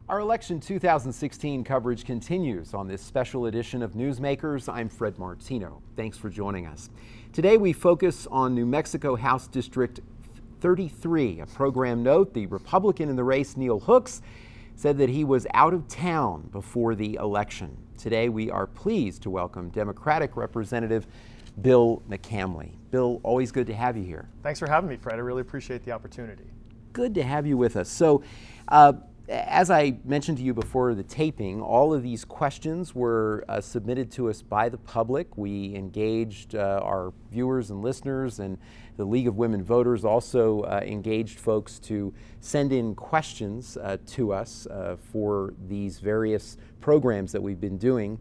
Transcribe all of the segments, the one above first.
Our election 2016 coverage continues on this special edition of Newsmakers. I'm Fred Martino. Thanks for joining us. Today we focus on New Mexico House District 33. A program note, the Republican in the race, Neil Hooks, said that he was out of town before the election. Today we are pleased to welcome Democratic Representative Bill McCamley. Bill, always good to have you here. Thanks for having me, Fred. I really appreciate the opportunity. Good to have you with us. So, as I mentioned to you before the taping, all of these questions were submitted to us by the public. We engaged our viewers and listeners, and the League of Women Voters also engaged folks to send in questions to us for these various programs that we've been doing.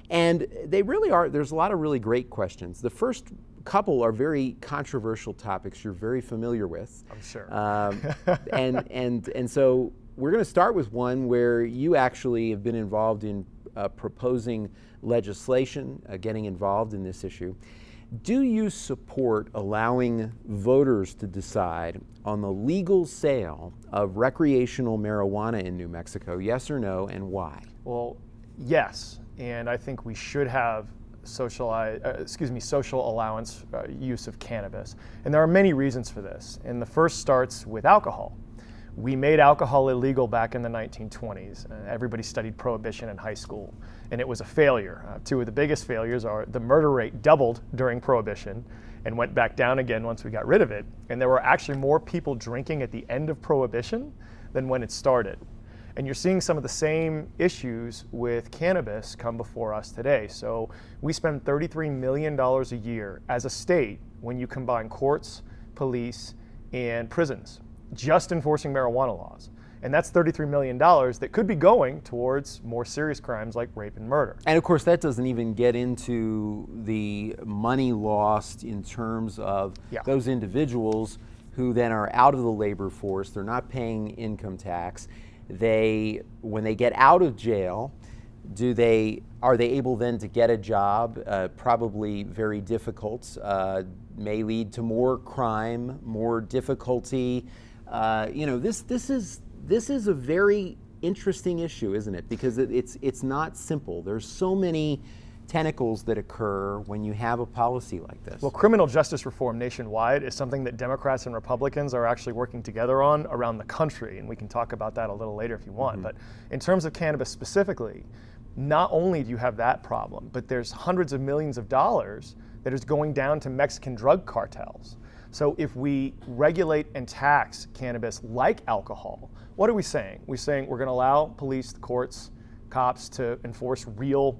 And they really are, there's a lot of really great questions. The first couple are very controversial topics you're very familiar with. I'm sure. And so we're going to start with one where you actually have been involved in proposing legislation, getting involved in this issue. Do you support allowing voters to decide on the legal sale of recreational marijuana in New Mexico? Yes or no, and why? Well, yes, and I think we should have social allowance use of cannabis. And there are many reasons for this. And the first starts with alcohol. We made alcohol illegal back in the 1920s. Everybody studied prohibition in high school, and it was a failure. Two of the biggest failures are the murder rate doubled during prohibition and went back down again once we got rid of it. And there were actually more people drinking at the end of prohibition than when it started. And you're seeing some of the same issues with cannabis come before us today. So we spend $33 million a year as a state when you combine courts, police, and prisons, just enforcing marijuana laws. And that's $33 million that could be going towards more serious crimes like rape and murder. And of course, that doesn't even get into the money lost in terms of those individuals who then are out of the labor force. They're not paying income tax. When they get out of jail, are they able then to get a job? Probably very difficult. May lead to more crime, more difficulty. This is a very interesting issue, isn't it? Because it's not simple. There's so many tentacles that occur when you have a policy like this. Well, criminal justice reform nationwide is something that Democrats and Republicans are actually working together on around the country, and we can talk about that a little later if you want. Mm-hmm. But in terms of cannabis specifically, not only do you have that problem, but there's hundreds of millions of dollars that is going down to Mexican drug cartels. So if we regulate and tax cannabis like alcohol, what are we saying? We're saying we're going to allow police, courts, cops to enforce real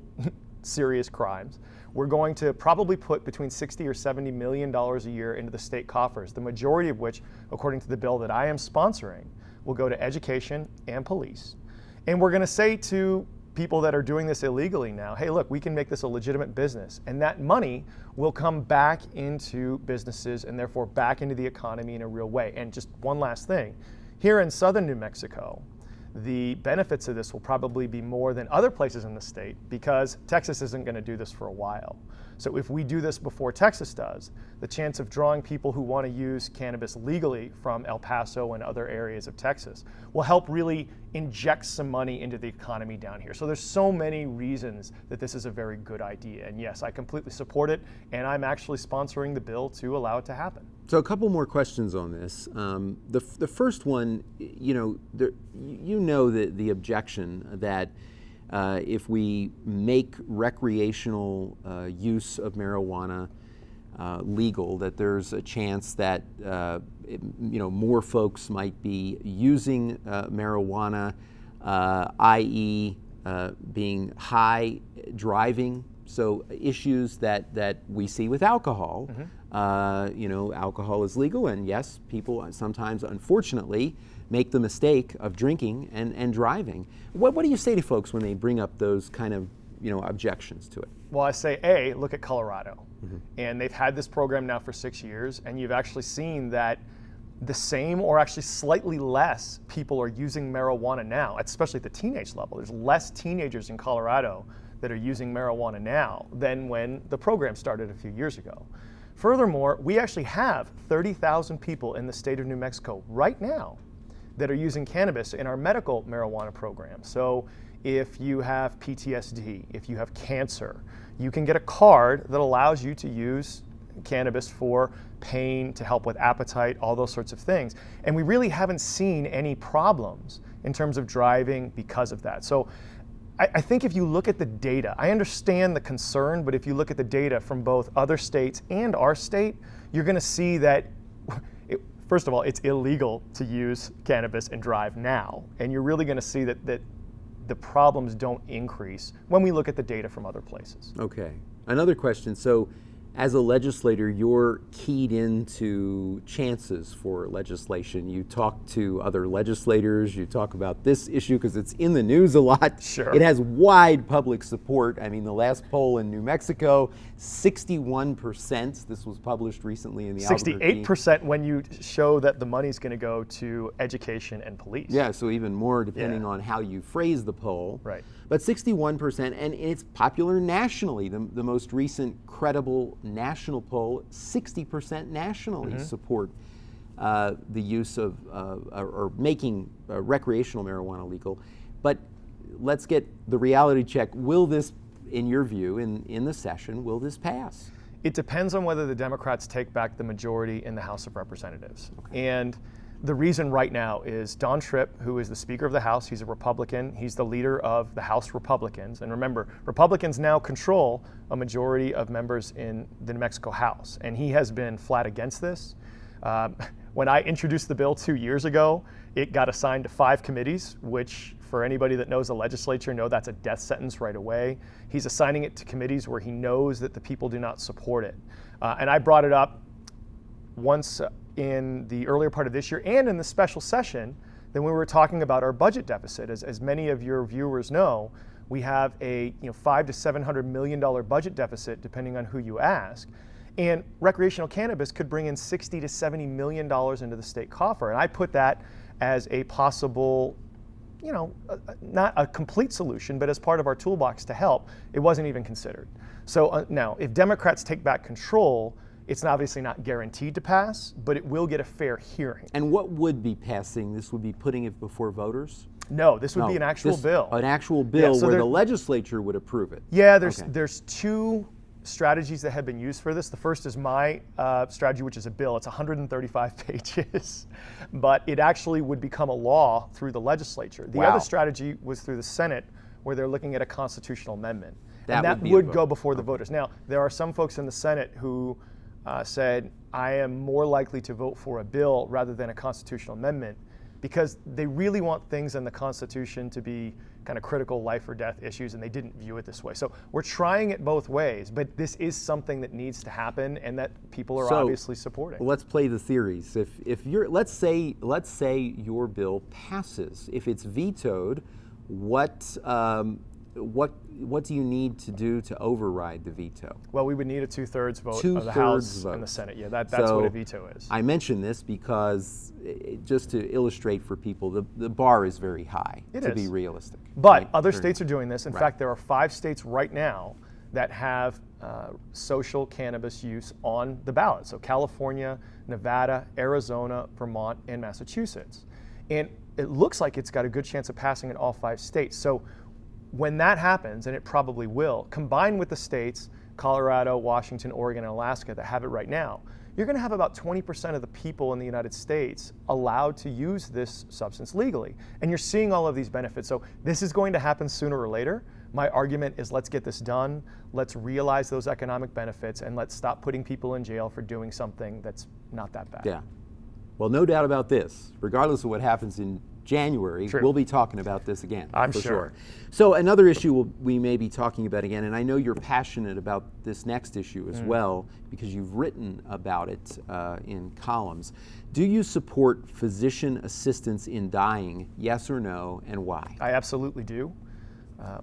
serious crimes. We're going to probably put between $60 or $70 million a year into the state coffers, the majority of which, according to the bill that I am sponsoring, will go to education and police. And we're going to say to people that are doing this illegally now, hey, look, we can make this a legitimate business, and that money will come back into businesses and therefore back into the economy in a real way. And just one last thing, here in southern New Mexico, the benefits of this will probably be more than other places in the state because Texas isn't going to do this for a while. So if we do this before Texas does, the chance of drawing people who want to use cannabis legally from El Paso and other areas of Texas will help really inject some money into the economy down here. So there's so many reasons that this is a very good idea. And yes, I completely support it, and I'm actually sponsoring the bill to allow it to happen. So a couple more questions on this. The first one, the objection that if we make recreational use of marijuana legal, that there's a chance that more folks might be using marijuana, i.e. being high, driving. So issues that we see with alcohol. Mm-hmm. Alcohol is legal, and yes, people sometimes, unfortunately, make the mistake of drinking and driving. What do you say to folks when they bring up those kind of objections to it? Well, I say, look at Colorado. Mm-hmm. And they've had this program now for 6 years, and you've actually seen that the same or actually slightly less people are using marijuana now, especially at the teenage level. There's less teenagers in Colorado that are using marijuana now than when the program started a few years ago. Furthermore, we actually have 30,000 people in the state of New Mexico right now that are using cannabis in our medical marijuana program. So if you have PTSD, if you have cancer, you can get a card that allows you to use cannabis for pain, to help with appetite, all those sorts of things. And we really haven't seen any problems in terms of driving because of that. So I think if you look at the data, I understand the concern, but if you look at the data from both other states and our state, you're going to see that, first of all, it's illegal to use cannabis and drive now. And you're really going to see that the problems don't increase when we look at the data from other places. Okay. Another question. So as a legislator, you're keyed into chances for legislation. You talk to other legislators, you talk about this issue because it's in the news a lot. Sure. It has wide public support. I mean, the last poll in New Mexico, 61%. This was published recently in the 68% when you show that the money's going to go to education and police. Yeah, so even more depending on how you phrase the poll. Right. But 61%, and it's popular nationally. The most recent credible national poll, 60% nationally support the use of or making recreational marijuana legal. But let's get the reality check. Will this, in your view, in the session, will this pass? It depends on whether the Democrats take back the majority in the House of Representatives. Okay. And the reason right now is Don Tripp, who is the Speaker of the House, he's a Republican, he's the leader of the House Republicans. And remember, Republicans now control a majority of members in the New Mexico House. And he has been flat against this. When I introduced the bill 2 years ago, it got assigned to 5 committees, which for anybody that knows the legislature know that's a death sentence right away. He's assigning it to committees where he knows that the people do not support it. And I brought it up once in the earlier part of this year and in the special session, then we were talking about our budget deficit. As many of your viewers know, we have a $500 to $700 million budget deficit depending on who you ask. And recreational cannabis could bring in $60 to $70 million into the state coffer. And I put that as a possible, not a complete solution, but as part of our toolbox to help. It wasn't even considered. So now, if Democrats take back control, it's obviously not guaranteed to pass, but it will get a fair hearing. And what would be passing? This would be putting it before voters? No, this would be an actual bill. An actual bill where the legislature would approve it. Yeah, there's 2 strategies that have been used for this. The first is my strategy, which is a bill. It's 135 pages, but it actually would become a law through the legislature. The other strategy was through the Senate, where they're looking at a constitutional amendment. That would go before the voters. Now, there are some folks in the Senate who said, I am more likely to vote for a bill rather than a constitutional amendment because they really want things in the Constitution to be kind of critical life or death issues, and they didn't view it this way. So we're trying it both ways, but this is something that needs to happen and that people are obviously supporting. Let's play the theories. If you're, let's say your bill passes. If it's vetoed, what do you need to do to override the veto? Well, we would need a 2/3 vote of the House and the Senate. Yeah, that's what a veto is. I mention this because, just to illustrate for people, the bar is very high to be realistic. But other states are doing this. In fact, there are 5 states right now that have social cannabis use on the ballot. So California, Nevada, Arizona, Vermont, and Massachusetts. And it looks like it's got a good chance of passing in all 5 states. So when that happens, and it probably will, combined with the states, Colorado, Washington, Oregon, and Alaska that have it right now, you're going to have about 20% of the people in the United States allowed to use this substance legally. And you're seeing all of these benefits. So this is going to happen sooner or later. My argument is let's get this done, let's realize those economic benefits, and let's stop putting people in jail for doing something that's not that bad. Yeah. Well, no doubt about this. Regardless of what happens in January, we'll be talking about this again. I'm for sure. So another issue we may be talking about again, and I know you're passionate about this next issue as well because you've written about it in columns. Do you support physician assistance in dying, yes or no, and why? I absolutely do.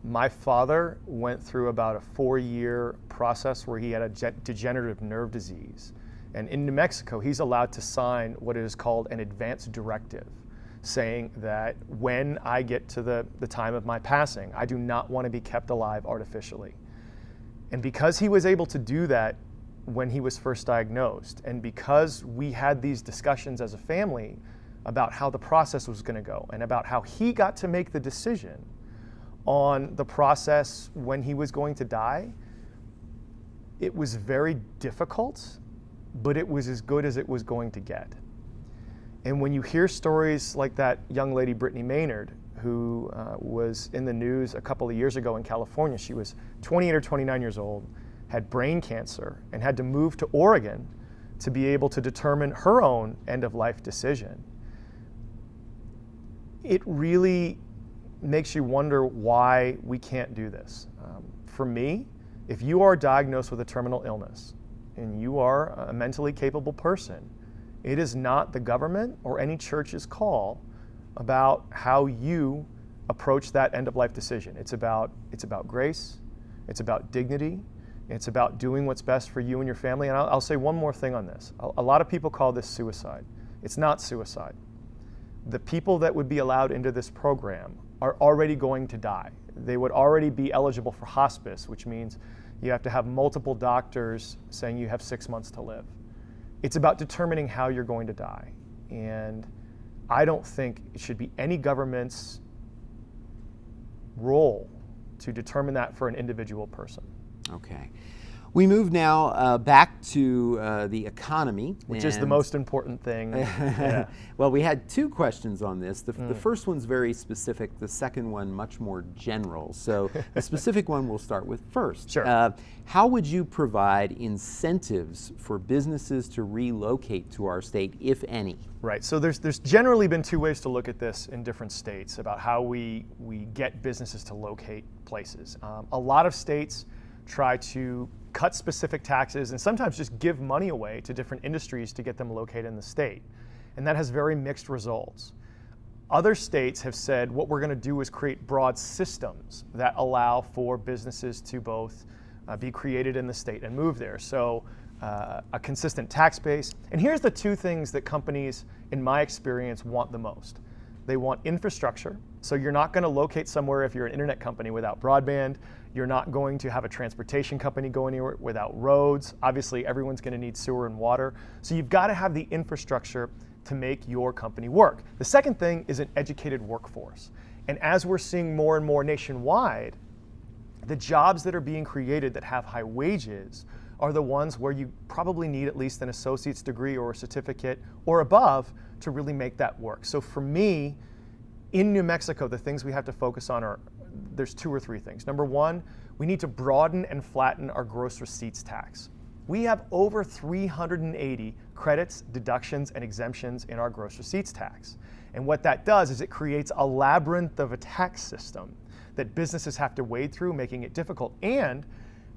My father went through about a 4-year process where he had a degenerative nerve disease. And in New Mexico, he's allowed to sign what is called an advance directive, saying that when I get to the time of my passing, I do not want to be kept alive artificially. And because he was able to do that when he was first diagnosed, and because we had these discussions as a family about how the process was going to go and about how he got to make the decision on the process when he was going to die, it was very difficult, but it was as good as it was going to get. And when you hear stories like that young lady, Brittany Maynard, who was in the news a couple of years ago in California, she was 28 or 29 years old, had brain cancer, and had to move to Oregon to be able to determine her own end-of-life decision. It really makes you wonder why we can't do this. For me, if you are diagnosed with a terminal illness and you are a mentally capable person, it is not the government or any church's call about how you approach that end-of-life decision. It's about grace, it's about dignity, it's about doing what's best for you and your family. And I'll say one more thing on this. A lot of people call this suicide. It's not suicide. The people that would be allowed into this program are already going to die. They would already be eligible for hospice, which means you have to have multiple doctors saying you have 6 months to live. It's about determining how you're going to die. And I don't think it should be any government's role to determine that for an individual person. Okay. We move now back to the economy. Which is the most important thing. Yeah. Well, we had two questions on this. The first one's very specific, the second one much more general. So the specific one we'll start with first. Sure. How would you provide incentives for businesses to relocate to our state, if any? Right, so there's generally been two ways to look at this in different states about how we get businesses to locate places. A lot of states try to cut specific taxes and sometimes just give money away to different industries to get them located in the state. And that has very mixed results. Other states have said what we're going to do is create broad systems that allow for businesses to both be created in the state and move there. So a consistent tax base. And here's the two things that companies, in my experience, want the most. They want infrastructure. So you're not going to locate somewhere if you're an internet company without broadband. You're not going to have a transportation company go anywhere without roads. Obviously, everyone's going to need sewer and water. So you've got to have the infrastructure to make your company work. The second thing is an educated workforce. And as we're seeing more and more nationwide, the jobs that are being created that have high wages are the ones where you probably need at least an associate's degree or a certificate or above to really make that work. So for me, in New Mexico, the things we have to focus on are, there's two or three things. Number one, we need to broaden and flatten our gross receipts tax. We have over 380 credits, deductions, and exemptions in our gross receipts tax. And what that does is it creates a labyrinth of a tax system that businesses have to wade through, making it difficult. And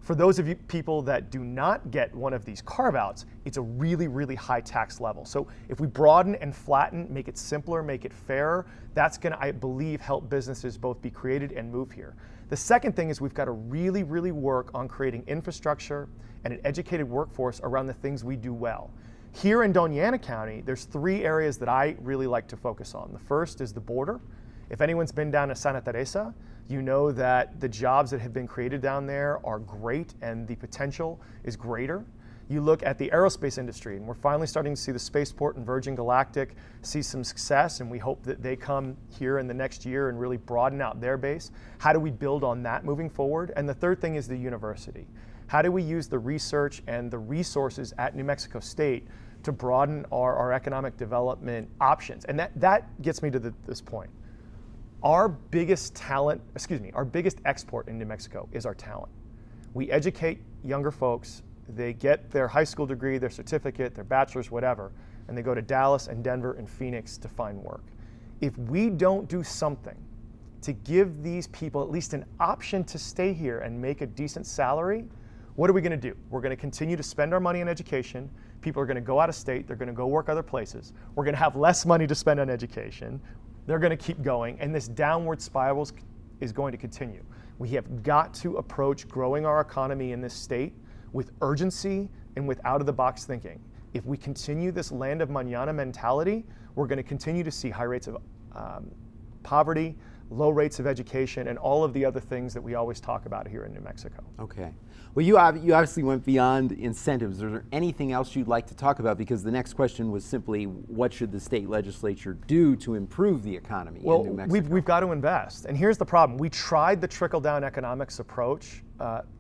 for those of you people that do not get one of these carve-outs, it's a really, really high tax level. So if we broaden and flatten, make it simpler, make it fairer, that's going to, I believe, help businesses both be created and move here. The second thing is we've got to really, really work on creating infrastructure and an educated workforce around the things we do well. Here in Doña Ana County, there's three areas that I really like to focus on. The first is the border. If anyone's been down to Santa Teresa, you know that the jobs that have been created down there are great and the potential is greater. You look at the aerospace industry, and we're finally starting to see the spaceport and Virgin Galactic see some success, and we hope that they come here in the next year and really broaden out their base. How do we build on that moving forward? And the third thing is the university. How do we use the research and the resources at New Mexico State to broaden our economic development options? And that gets me to this point. Our biggest export in New Mexico is our talent. We educate younger folks, they get their high school degree, their certificate, their bachelor's, whatever, and they go to Dallas and Denver and Phoenix to find work. If we don't do something to give these people at least an option to stay here and make a decent salary, what are we going to do? We're going to continue to spend our money on education. People are going to go out of state, they're going to go work other places. We're going to have less money to spend on education. They're going to keep going, and this downward spiral is going to continue. We have got to approach growing our economy in this state with urgency and with out-of-the-box thinking. If we continue this land of mañana mentality, we're going to continue to see high rates of poverty, low rates of education, and all of the other things that we always talk about here in New Mexico. Okay. Well, you obviously went beyond incentives. Is there anything else you'd like to talk about? Because the next question was simply, what should the state legislature do to improve the economy in New Mexico? We've got to invest. And here's the problem. We tried the trickle-down economics approach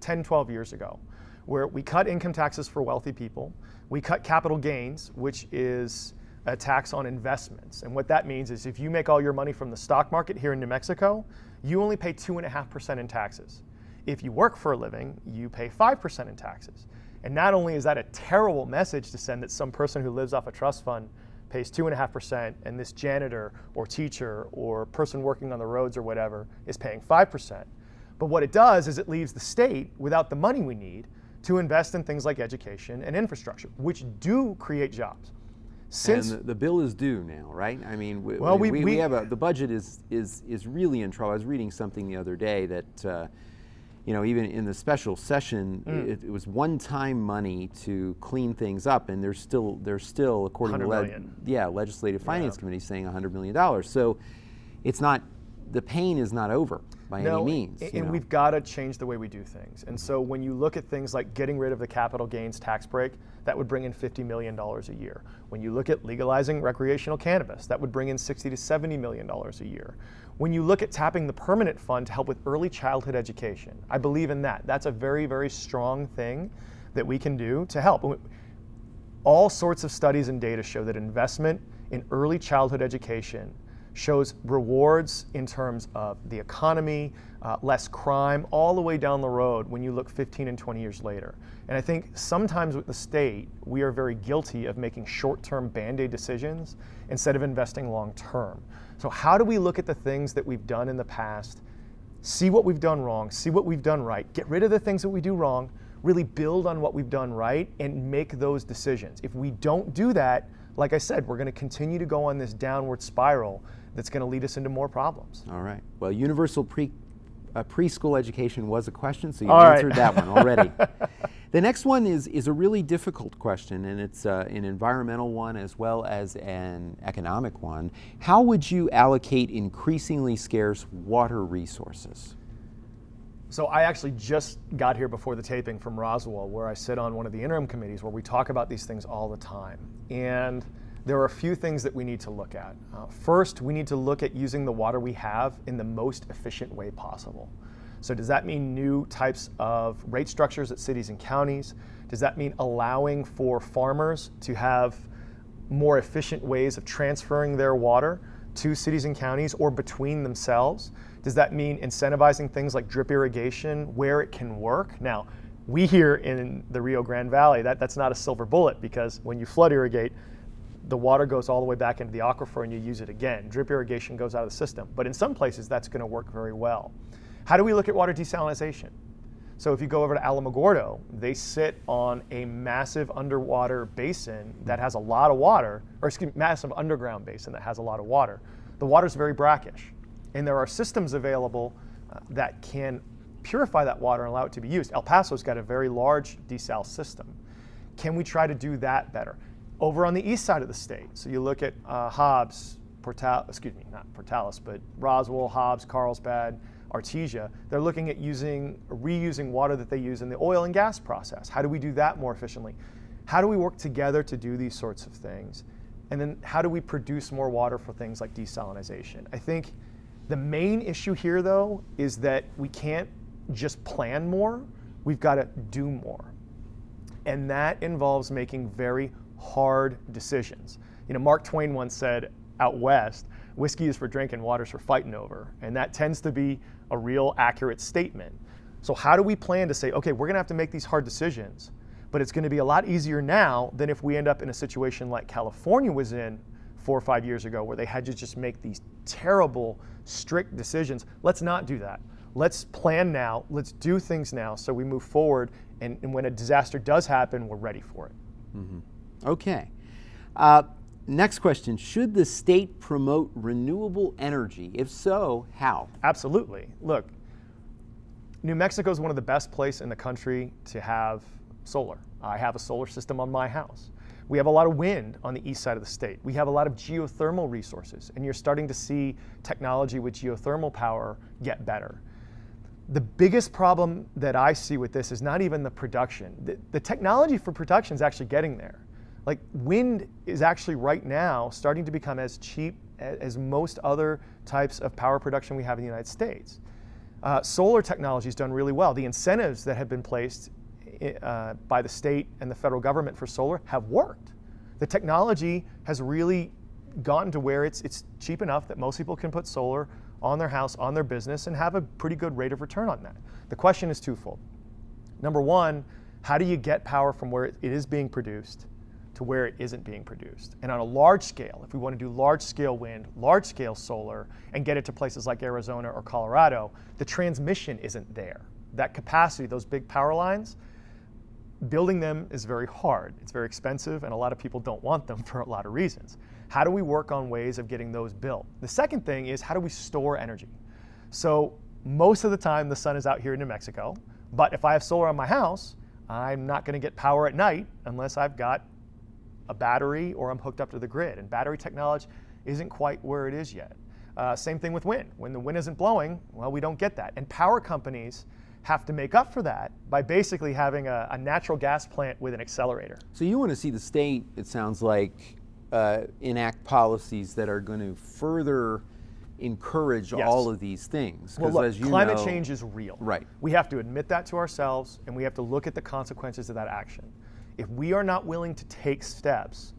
10, 12 years ago, where we cut income taxes for wealthy people. We cut capital gains, which is a tax on investments. And what that means is if you make all your money from the stock market here in New Mexico, you only pay 2.5% in taxes. If you work for a living, you pay 5% in taxes. And not only is that a terrible message to send that some person who lives off a trust fund pays 2.5% and this janitor or teacher or person working on the roads or whatever is paying 5%. But what it does is it leaves the state without the money we need to invest in things like education and infrastructure, which do create jobs. And the bill is due now, right? I mean, we have the budget is really in trouble. I was reading something the other day that, even in the special session, it was one-time money to clean things up, and there's still according to Legislative Finance Committee saying $100 million. So it's not, the pain is not over by any means. And we've got to change the way we do things. And so when you look at things like getting rid of the capital gains tax break, that would bring in $50 million a year. When you look at legalizing recreational cannabis, that would bring in $60 to $70 million a year. When you look at tapping the permanent fund to help with early childhood education, I believe in that. That's a very, very strong thing that we can do to help. All sorts of studies and data show that investment in early childhood education shows rewards in terms of the economy, less crime, all the way down the road when you look 15 and 20 years later. And I think sometimes with the state, we are very guilty of making short-term Band-Aid decisions instead of investing long-term. So how do we look at the things that we've done in the past, see what we've done wrong, see what we've done right, get rid of the things that we do wrong, really build on what we've done right, and make those decisions. If we don't do that, like I said, we're going to continue to go on this downward spiral that's going to lead us into more problems. All right. Well, universal preschool education was a question, so you answered that one already. The next one is a really difficult question, and it's an environmental one as well as an economic one. How would you allocate increasingly scarce water resources? So I actually just got here before the taping from Roswell, where I sit on one of the interim committees where we talk about these things all the time. And there are a few things that we need to look at. First, we need to look at using the water we have in the most efficient way possible. So does that mean new types of rate structures at cities and counties? Does that mean allowing for farmers to have more efficient ways of transferring their water to cities and counties or between themselves? Does that mean incentivizing things like drip irrigation where it can work? Now, we here in the Rio Grande Valley, that's not a silver bullet, because when you flood irrigate, the water goes all the way back into the aquifer and you use it again. Drip irrigation goes out of the system. But in some places, that's going to work very well. How do we look at water desalination? So if you go over to Alamogordo, they sit on a massive underwater basin that has a lot of water, or excuse me, massive underground basin that has a lot of water. The water's very brackish. And there are systems available that can purify that water and allow it to be used. El Paso's got a very large desal system. Can we try to do that better? Over on the east side of the state, so you look at Hobbs, not Portales, but Roswell, Hobbs, Carlsbad, Artesia, they're looking at reusing water that they use in the oil and gas process. How do we do that more efficiently? How do we work together to do these sorts of things? And then how do we produce more water for things like desalination? I think the main issue here, though, is that we can't just plan more, we've got to do more. And that involves making very hard decisions. Mark Twain once said out west, whiskey is for drinking, water's for fighting over. And that tends to be a real accurate statement. So how do we plan to say, okay, we're gonna have to make these hard decisions, but it's gonna be a lot easier now than if we end up in a situation like California was in 4 or 5 years ago, where they had to just make these terrible, strict decisions. Let's not do that. Let's plan now, let's do things now so we move forward, and when a disaster does happen, we're ready for it. Mm-hmm. Okay. Next question, should the state promote renewable energy? If so, how? Absolutely. Look, New Mexico is one of the best places in the country to have solar. I have a solar system on my house. We have a lot of wind on the east side of the state. We have a lot of geothermal resources, and you're starting to see technology with geothermal power get better. The biggest problem that I see with this is not even the production. The technology for production is actually getting there. Like, wind is actually right now starting to become as cheap as most other types of power production we have in the United States. Solar technology has done really well. The incentives that have been placed by the state and the federal government for solar have worked. The technology has really gotten to where it's cheap enough that most people can put solar on their house, on their business, and have a pretty good rate of return on that. The question is twofold. Number one, how do you get power from where it is being produced to where it isn't being produced? And on a large scale, if we want to do large scale wind, large scale solar, and get it to places like Arizona or Colorado, the transmission isn't there. That capacity, those big power lines, building them is very hard. It's very expensive, and a lot of people don't want them for a lot of reasons. How do we work on ways of getting those built? The second thing is, how do we store energy? So most of the time the sun is out here in New Mexico, but if I have solar on my house, I'm not going to get power at night unless I've got a battery or I'm hooked up to the grid. And battery technology isn't quite where it is yet. Same thing with wind. When the wind isn't blowing, well, we don't get that. And power companies have to make up for that by basically having a natural gas plant with an accelerator. So you want to see the state, it sounds like, enact policies that are going to further encourage all of these things. Well, look, as you climate know, change is real. Right. We have to admit that to ourselves, and we have to look at the consequences of that action. If we are not willing to take steps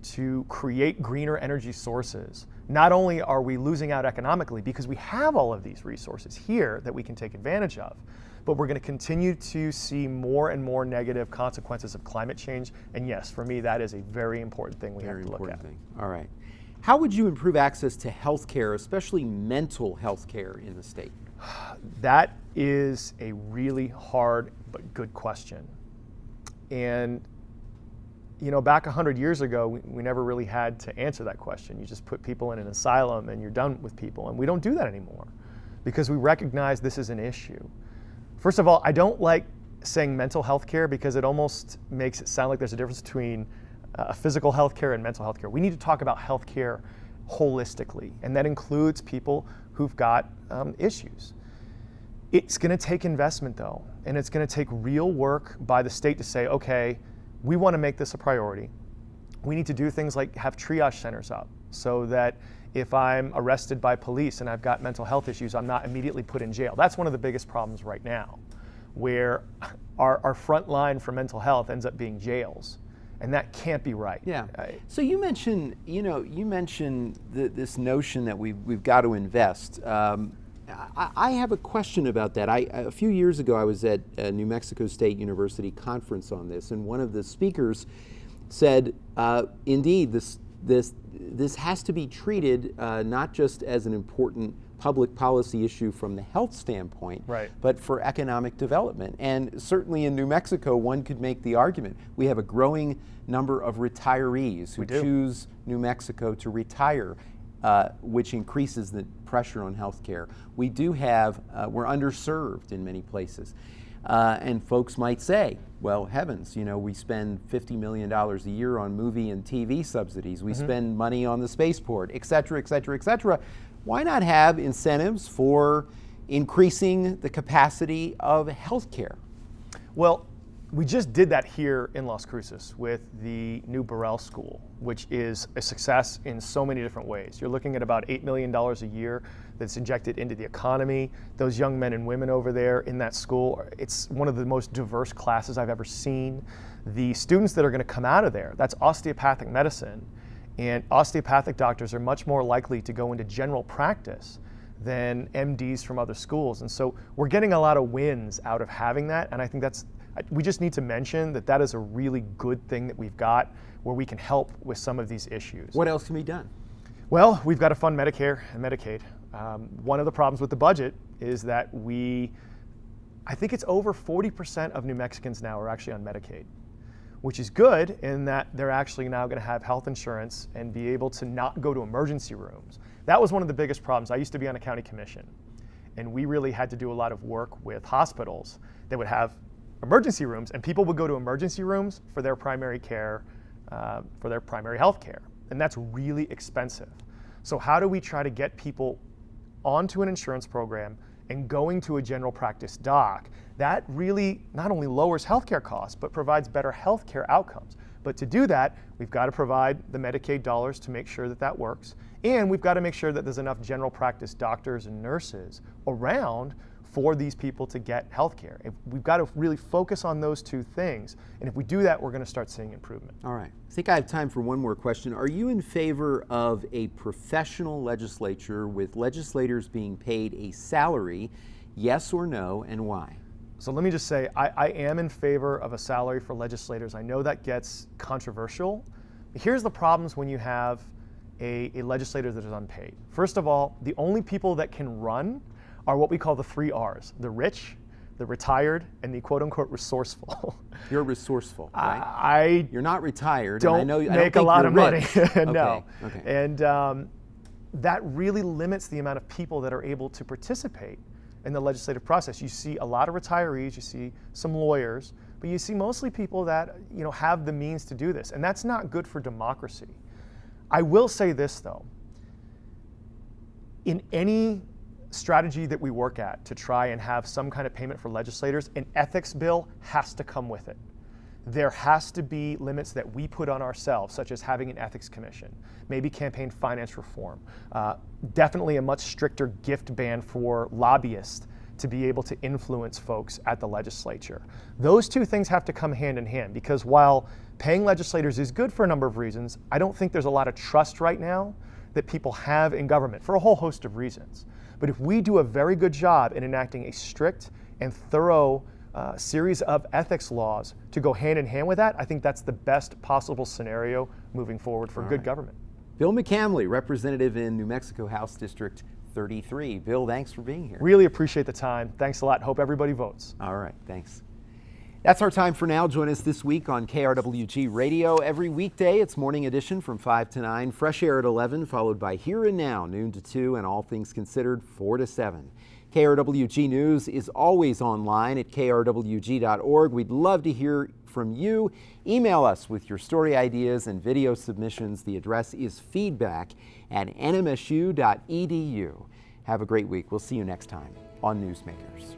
to create greener energy sources, not only are we losing out economically because we have all of these resources here that we can take advantage of, but we're going to continue to see more and more negative consequences of climate change. And yes, for me, that is a very important thing we have to look at. All right. How would you improve access to health care, especially mental health care in the state? That is a really hard but good question. And you know, back 100 years ago, we never really had to answer that question. You just put people in an asylum and you're done with people. And we don't do that anymore because we recognize this is an issue. First of all, I don't like saying mental health care because it almost makes it sound like there's a difference between physical health care and mental health care. We need to talk about health care holistically, and that includes people who've got issues. It's going to take investment, though, and it's going to take real work by the state to say, okay, we want to make this a priority. We need to do things like have triage centers up so that if I'm arrested by police and I've got mental health issues, I'm not immediately put in jail. That's one of the biggest problems right now, where our front line for mental health ends up being jails. And that can't be right. Yeah. So you mentioned, this notion that we've got to invest. I have a question about that. A few years ago, I was at a New Mexico State University conference on this, and one of the speakers said, indeed, this has to be treated not just as an important public policy issue from the health standpoint, right, but for economic development. And certainly in New Mexico, one could make the argument. We have a growing number of retirees who choose New Mexico to retire, which increases the pressure on healthcare. We do have, we're underserved in many places. And folks might say, well, heavens, we spend $50 million a year on movie and TV subsidies. We spend money on the spaceport, et cetera, et cetera, et cetera. Why not have incentives for increasing the capacity of healthcare? Well, we just did that here in Las Cruces with the new Burrell School, which is a success in so many different ways. You're looking at about $8 million a year that's injected into the economy. Those young men and women over there in that school, it's one of the most diverse classes I've ever seen. The students that are going to come out of there, that's osteopathic medicine. And osteopathic doctors are much more likely to go into general practice than MDs from other schools. And so we're getting a lot of wins out of having that. And I think we just need to mention that is a really good thing that we've got where we can help with some of these issues. What else can be done? Well, we've got to fund Medicare and Medicaid. One of the problems with the budget is that I think it's over 40% of New Mexicans now are actually on Medicaid, which is good in that they're actually now going to have health insurance and be able to not go to emergency rooms. That was one of the biggest problems. I used to be on a county commission, and we really had to do a lot of work with hospitals that would have emergency rooms, and people would go to emergency rooms for their primary care, for their primary health care. And that's really expensive. So how do we try to get people onto an insurance program and going to a general practice doc? That really not only lowers healthcare costs, but provides better healthcare outcomes. But to do that, we've got to provide the Medicaid dollars to make sure that that works. And we've got to make sure that there's enough general practice doctors and nurses around for these people to get healthcare. We've got to really focus on those two things. And if we do that, we're going to start seeing improvement. All right. I think I have time for one more question. Are you in favor of a professional legislature with legislators being paid a salary, yes or no, and why? So let me just say, I am in favor of a salary for legislators. I know that gets controversial. Here's the problems when you have a legislator that is unpaid. First of all, the only people that can run are what we call the 3 R's: the rich, the retired, and the quote-unquote resourceful. You're resourceful, right? You're not retired. Don't and I know, make a lot of money. No. Okay. And that really limits the amount of people that are able to participate in the legislative process. You see a lot of retirees, you see some lawyers, but you see mostly people that have the means to do this, and that's not good for democracy. I will say this though, in any strategy that we work at to try and have some kind of payment for legislators, an ethics bill has to come with it. There has to be limits that we put on ourselves, such as having an ethics commission, maybe campaign finance reform, definitely a much stricter gift ban for lobbyists to be able to influence folks at the legislature. Those two things have to come hand in hand, because while paying legislators is good for a number of reasons, I don't think there's a lot of trust right now that people have in government for a whole host of reasons. But if we do a very good job in enacting a strict and thorough series of ethics laws to go hand in hand with that, I think that's the best possible scenario moving forward for good government. Bill McCamley, representative in New Mexico House District 33. Bill, thanks for being here. Really appreciate the time. Thanks a lot. Hope everybody votes. All right, thanks. That's our time for now. Join us this week on KRWG Radio. Every weekday, it's Morning Edition from 5 to 9, Fresh Air at 11, followed by Here and Now, noon to 2, and All Things Considered, 4 to 7. KRWG News is always online at krwg.org. We'd love to hear from you. Email us with your story ideas and video submissions. The address is feedback@nmsu.edu. Have a great week. We'll see you next time on Newsmakers.